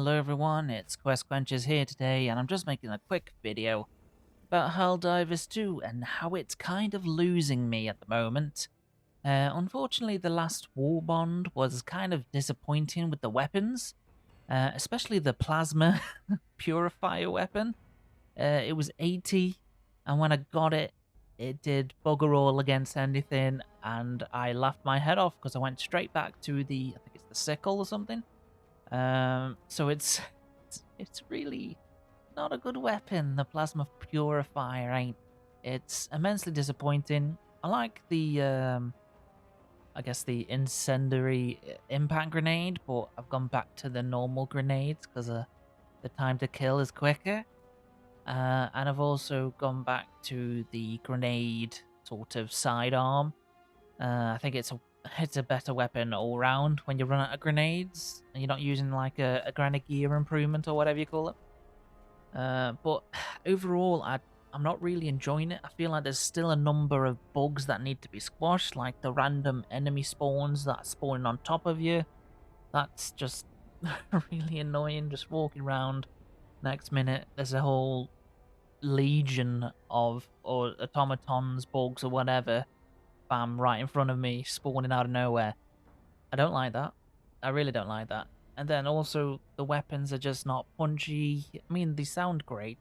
Hello everyone, it's Quest Quenchers here today, and I'm just making a quick video about Helldivers 2 and how it's kind of losing me at the moment. Unfortunately, the last war bond was kind of disappointing with the weapons, especially the plasma purifier weapon. It was 80, and when I got it, it did bugger all against anything, and I laughed my head off because I went straight back to I think it's the sickle or something. So it's really not a good weapon. The plasma purifier ain't. It's immensely disappointing. I like I guess the incendiary impact grenade, but I've gone back to the normal grenades because the time to kill is quicker. And I've also gone back to the grenade sort of sidearm. I think it's a better weapon all round when you run out of grenades and you're not using like a grenadier improvement or whatever you call it. But overall, I'm not really enjoying it. I feel like there's still a number of bugs that need to be squashed, like the random enemy spawns that are spawning on top of you. That's just really annoying. Just walking around, next minute there's a whole legion of or automatons, bugs, or whatever, bam, right in front of me, spawning out of nowhere. I don't like that. I really don't like that. And then also, the weapons are just not punchy. I mean, they sound great,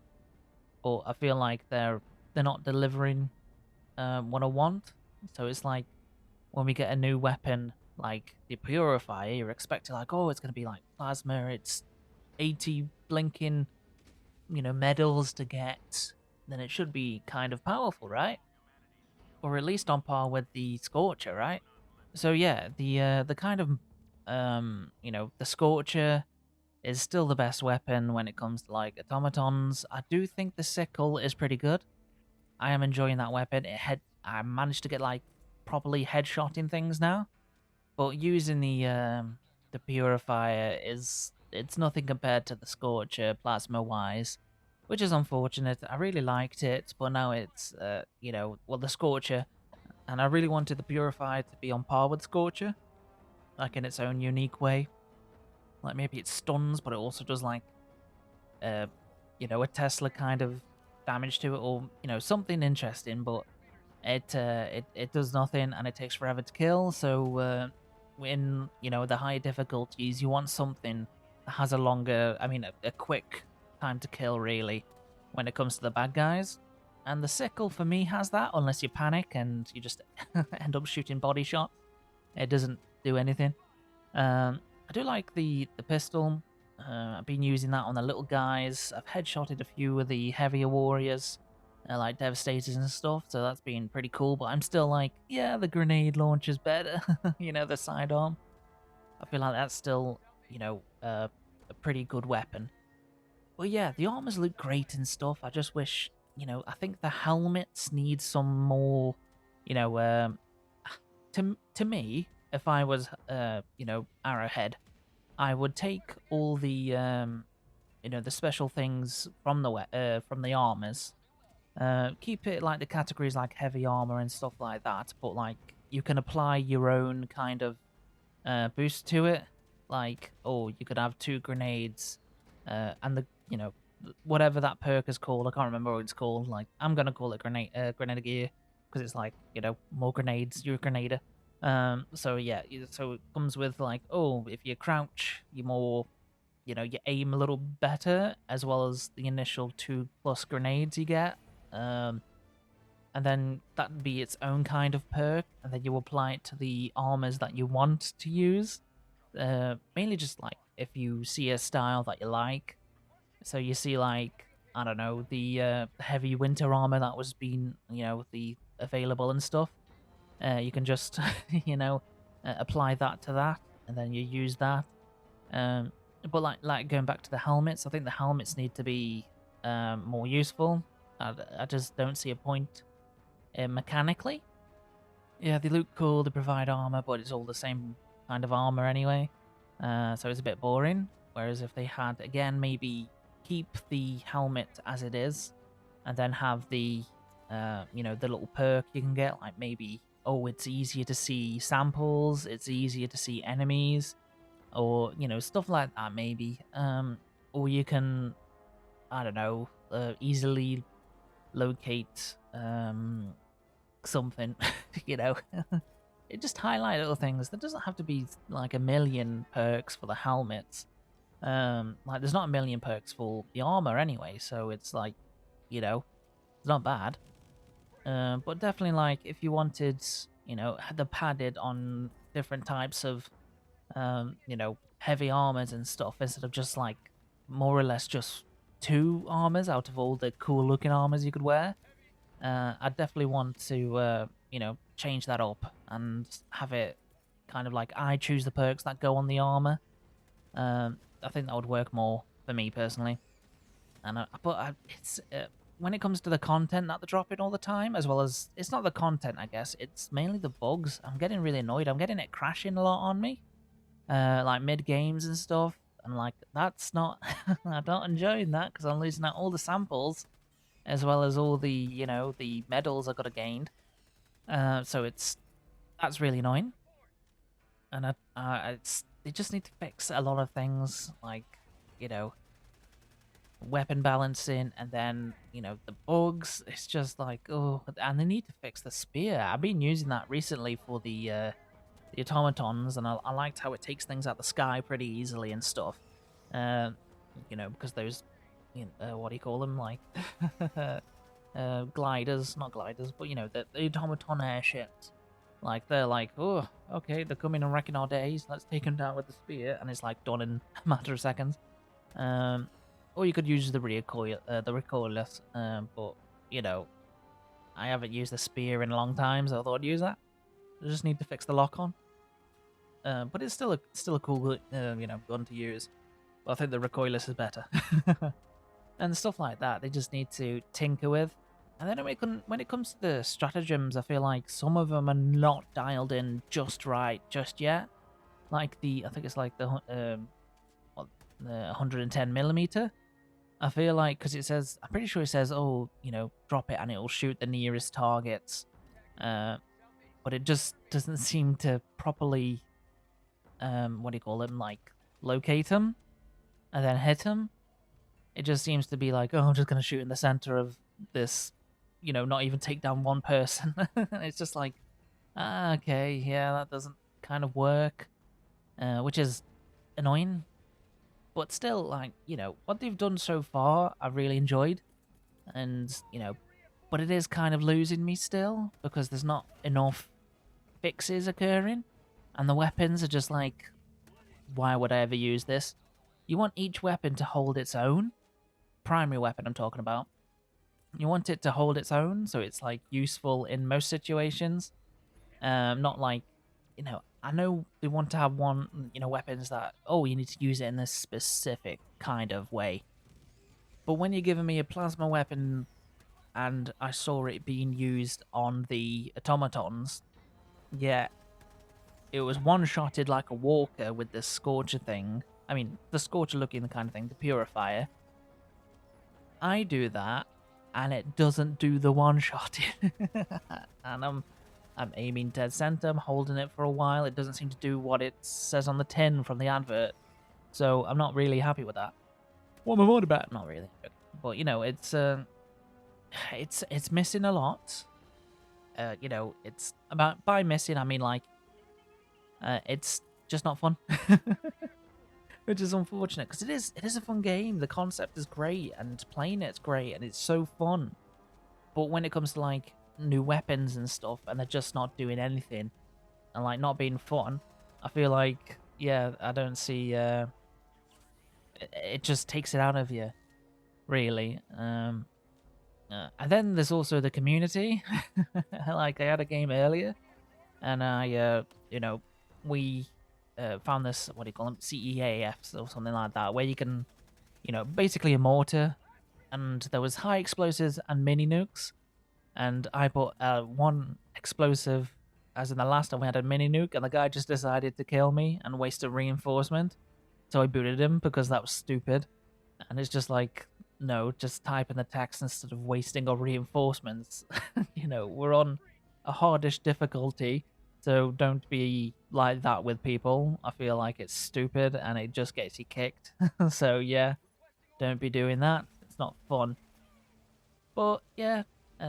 but I feel like they're not delivering what I want. So it's like when we get a new weapon like the Purifier, you're expecting like, oh, it's gonna be like plasma. It's 80 blinking, medals to get. Then it should be kind of powerful, right? Or at least on par with the Scorcher, right? So yeah, the kind of the Scorcher is still the best weapon when it comes to like automatons. I do think the sickle is pretty good. I am enjoying that weapon. I managed to get like properly headshotting things now, but using the purifier it's nothing compared to the Scorcher plasma wise, which is unfortunate. I really liked it, but now it's well, the Scorcher, and I really wanted the purifier to be on par with Scorcher, like in its own unique way. Like maybe it stuns, but it also does like, uh, a Tesla kind of damage to it, or something interesting. But it does nothing, and it takes forever to kill. So in the higher difficulties, you want something that has a longer, I mean, a quick time to kill, really, when it comes to the bad guys. And the sickle for me has that, unless you panic and you just end up shooting body shots. It doesn't do anything. I do like the pistol. I've been using that on the little guys. I've headshotted a few of the heavier warriors, like Devastators and stuff, so that's been pretty cool, but I'm still like, yeah, the grenade launcher's better, the sidearm. I feel like that's still, a pretty good weapon. But yeah, the armors look great and stuff. I just wish, I think the helmets need some more, you know, um, to me, if I was, Arrowhead, I would take all the special things from from the armors. Keep it like the categories like heavy armor and stuff like that, but like you can apply your own kind of boost to it. Like, oh, you could have 2 grenades, and whatever that perk is called. I can't remember what it's called. Like, I'm gonna call it grenadier because it's like more grenades. You're a grenader. So yeah, so it comes with like, oh, if you crouch, you're more, you aim a little better, as well as the initial 2+ grenades you get. Um, and then that'd be its own kind of perk, and then you apply it to the armors that you want to use. Mainly just like if you see a style that you like. So you see like, I don't know, the heavy winter armor that was being, the available and stuff. You can just, apply that to that, and then you use that. Um, but like going back to the helmets, I think the helmets need to be more useful. I just don't see a point mechanically. Yeah, they look cool, they provide armor, but it's all the same kind of armor anyway. So it's a bit boring. Whereas if they had, again, maybe keep the helmet as it is, and then have the little perk you can get, like maybe, oh, it's easier to see samples, it's easier to see enemies. or stuff like that maybe. Or you can, I don't know, easily locate something, you know. It just highlight little things. There doesn't have to be like a million perks for the helmets. Like there's not a million perks for the armor anyway, so it's like, it's not bad. But definitely like if you wanted, the padded on different types of, heavy armors and stuff instead of just like more or less just two armors out of all the cool looking armors you could wear. I definitely want to, change that up and have it kind of like I choose the perks that go on the armor. I think that would work more for me personally. And it's when it comes to the content that they're dropping all the time, as well as it's not the content, I guess it's mainly the bugs. I'm getting really annoyed. I'm getting it crashing a lot on me, like mid games and stuff. And like that's not, I'm not enjoying that because I'm losing out all the samples as well as all the the medals I got to gained. So that's really annoying, and they just need to fix a lot of things like you know weapon balancing, and then the bugs. It's just like and they need to fix the spear. I've been using that recently for the automatons, and I liked how it takes things out the sky pretty easily and stuff. Uh, because those what do you call them, like gliders, not gliders, but the automaton airships. Like they're like, oh, okay, they're coming and wrecking our days. Let's take them down with the spear, and it's like done in a matter of seconds. Or you could use the recoilless. But I haven't used the spear in a long time, so I thought I'd use that. I just need to fix the lock on. But it's still a cool gun to use. But I think the recoilless is better. And stuff like that, they just need to tinker with. And then when it comes to the stratagems, I feel like some of them are not dialed in just right just yet. Like I think it's like the 110mm. I feel like because I'm pretty sure it says, oh, drop it and it will shoot the nearest targets. But it just doesn't seem to properly, what do you call them, like locate them and then hit them. It just seems to be like, oh, I'm just going to shoot in the center of this, not even take down one person. It's just like, okay, yeah, that doesn't kind of work, which is annoying. But still, like, what they've done so far, I've really enjoyed. And, but it is kind of losing me still because there's not enough fixes occurring. And the weapons are just like, why would I ever use this? You want each weapon to hold its own. Primary weapon I'm talking about. You want it to hold its own, so it's like useful in most situations. Not like, I know they want to have weapons that, oh, you need to use it in this specific kind of way. But when you're giving me a plasma weapon and I saw it being used on the automatons, yeah, it was one-shotted like a walker with the Scorcher thing. I mean, the Scorcher looking kind of thing, the Purifier. I do that, and it doesn't do the one-shotting. And I'm aiming dead center, I'm holding it for a while, it doesn't seem to do what it says on the tin from the advert. So I'm not really happy with that. What am I worried about? Not really. But, it's missing a lot. It's about, by missing, I mean, like, it's just not fun. Which is unfortunate, because it is a fun game. The concept is great, and playing it's great, and it's so fun. But when it comes to, like, new weapons and stuff, and they're just not doing anything, and, like, not being fun, I feel like, yeah, I don't see, it just takes it out of you, really. And then there's also the community. Like, I had a game earlier, and we found this, what do you call them, CEAFs or something like that, where you can, basically a mortar, and there was high explosives and mini nukes, and I put one explosive, as in the last time we had a mini nuke, and the guy just decided to kill me and waste a reinforcement, so I booted him because that was stupid. And it's just like, no, just type in the text instead of wasting our reinforcements. We're on a hardish difficulty, So don't be like that with people. I feel like it's stupid and it just gets you kicked. So yeah, don't be doing that. It's not fun. But yeah,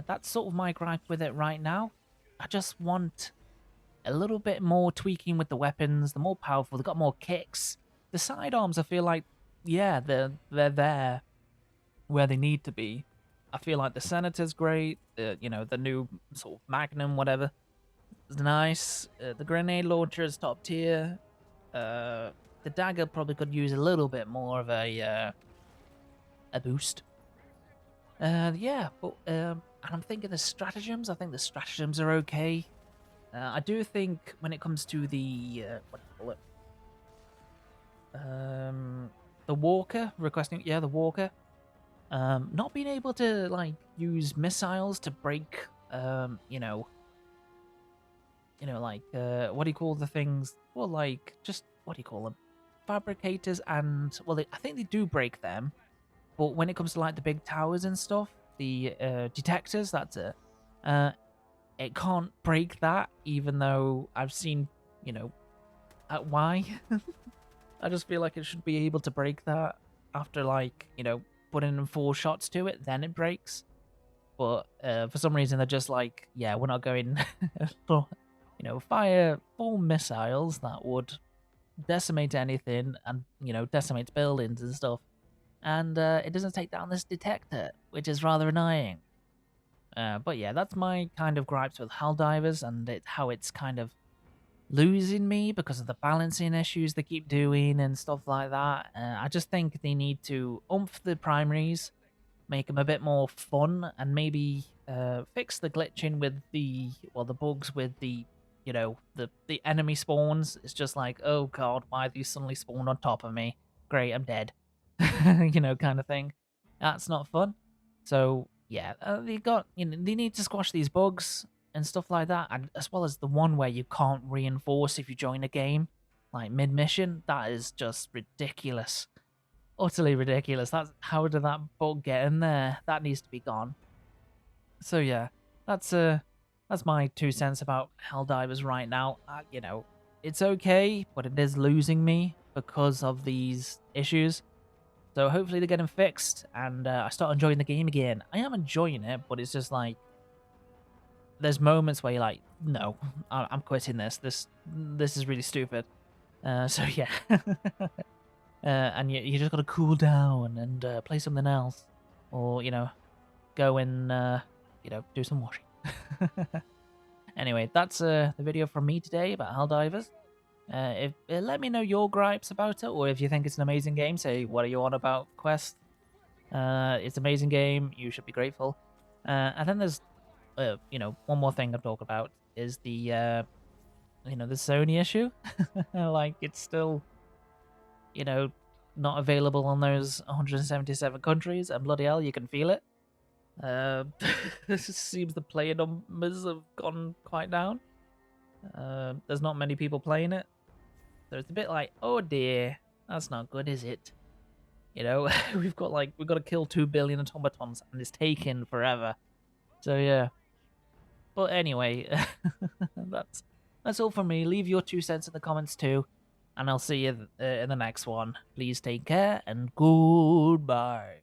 that's sort of my gripe with it right now. I just want a little bit more tweaking with the weapons. They're more powerful. They've got more kicks. The sidearms, I feel like, yeah, they're there where they need to be. I feel like the Senator's great. The new sort of Magnum, whatever, is nice. The grenade launcher is top tier. The dagger probably could use a little bit more of a boost. Yeah, but and I'm thinking the stratagems. I think the stratagems are okay. I do think when it comes to the what do you call it? The walker requesting, yeah, the walker. Not being able to like use missiles to break, like what do you call the things? Well, like just what do you call them? Fabricators and well, I think they do break them, but when it comes to like the big towers and stuff, the detectors, that's it. It can't break that, even though I've seen, why. I just feel like it should be able to break that after like putting in 4 shots to it, then it breaks. But for some reason they're just like, yeah, we're not going for, fire 4 missiles that would decimate anything and decimate buildings and stuff, and it doesn't take down this detector, which is rather annoying. But yeah, that's my kind of gripes with Helldivers, and how it's kind of losing me because of the balancing issues they keep doing and stuff like that. I just think they need to oomph the primaries, make them a bit more fun, and maybe fix the glitching with the bugs with the enemy spawns. It's just like, oh god, why these suddenly spawned on top of me? Great, I'm dead. Kind of thing. That's not fun. So yeah, they need to squash these bugs and stuff like that, and as well as the one where you can't reinforce if you join a game, like mid mission. That is just ridiculous, utterly ridiculous. How did that bug get in there? That needs to be gone. So yeah, that's my 2 cents about Helldivers right now. It's okay, but it is losing me because of these issues. So hopefully they get them fixed, and I start enjoying the game again. I am enjoying it, but it's just like there's moments where you're like, no, I'm quitting this. This is really stupid. So yeah, and you just got to cool down and play something else, or go and do some washing. Anyway, that's the video from me today about Helldivers. If let me know your gripes about it, or if you think it's an amazing game, say what are you on about Quest. It's an amazing game. You should be grateful. And then there's one more thing I'm talking about is the the Sony issue. Like it's still not available on those 177 countries, and bloody hell, you can feel it. It seems the player numbers have gone quite down. There's not many people playing it, so it's a bit like, oh dear, that's not good, is it? we've got to kill 2 billion automatons, and it's taken forever. So yeah. But anyway, that's all from me. Leave your 2 cents in the comments too, and I'll see you in the next one. Please take care and goodbye.